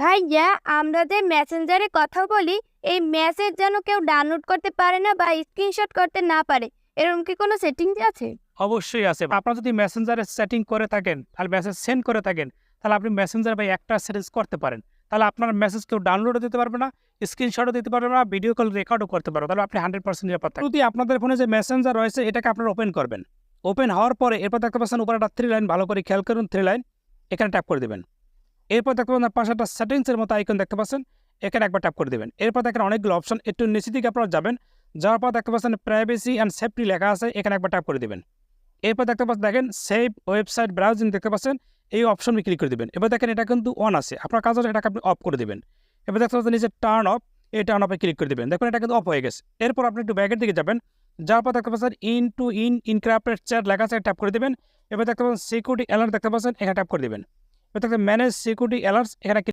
ভাইয়া, আমরা যে মেসেঞ্জারে কথা বলি, এই মেসেজ যেন কেউ ডাউনলোড করতে পারে না বা স্ক্রিনশট করতে না পারে, এরকম কি কোনো সেটিংস আছে? অবশ্যই আছে। আপনার যদি মেসেঞ্জারে সেটিং করে থাকেন, তাহলে মেসেজ সেন্ড করে থাকেন, তাহলে আপনি মেসেঞ্জার বা একটা সেটিংস করতে পারেন। তাহলে আপনার মেসেজ কেউ ডাউনলোডও দিতে পারবে না, স্ক্রিনশটও দিতে পারবে না, ভিডিও কল রেকর্ডও করতে পারবে। তাহলে আপনি 100% নিরাপদ থাকবেন। যদি আপনাদের ফোনে যে মেসেঞ্জার রয়েছে এটাকে আপনারা ওপেন করবেন। ওপেন হওয়ার পরে এরপর দেখতে পাচ্ছেন উপরে একটা 3 লাইন, ভালো করে খেয়াল করুন 3 লাইন, এখানে ট্যাপ করে দিবেন। এরপর দেখতে পাচ্ছেন পাশে একটা সেটিংসের মতো আইকন দেখতে পাচ্ছেন, এখানে একবার ট্যাপ করে দিবেন। এরপর দেখেন অনেকগুলো অপশন, একটু নিচের দিকে আপনারা যাবেন, যাওয়ার পর দেখতে পাচ্ছেন প্রাইভেসি অ্যান্ড সেফটি লেখা আছে, এখানে একবার ট্যাপ করে দিবেন। এরপর দেখতে পাচ্ছেন দেখেন সেভ ওয়েবসাইট ব্রাউজিং দেখতে পাচ্ছেন, এই অপশনে ক্লিক করে দিবেন। এবার দেখেন এটা কিন্তু অন আছে, আপনার কাজ হচ্ছে এটাকে আপনি অফ করে দিবেন। এবার দেখতে পাচ্ছেন নিচে টার্ন অফ, এই টার্ন অফে ক্লিক করে দিবেন। দেখুন এটা কিন্তু অফ হয়ে গেছে। এরপর আপনি একটু ব্যাকের দিকে যাবেন, যাওয়ার পর দেখতে পাচ্ছেন ইনক্রিপ্টেড চ্যাট লেখা আছে, ট্যাপ করে দিবেন। এবার দেখতে পাচ্ছেন সিকিউরিটি অ্যালার্ট দেখতে পাচ্ছেন, এখানে ট্যাপ করে দিবেন। এবার দেখতে ম্যানেজ সিকিউরিটি অ্যালার্টস, এখানে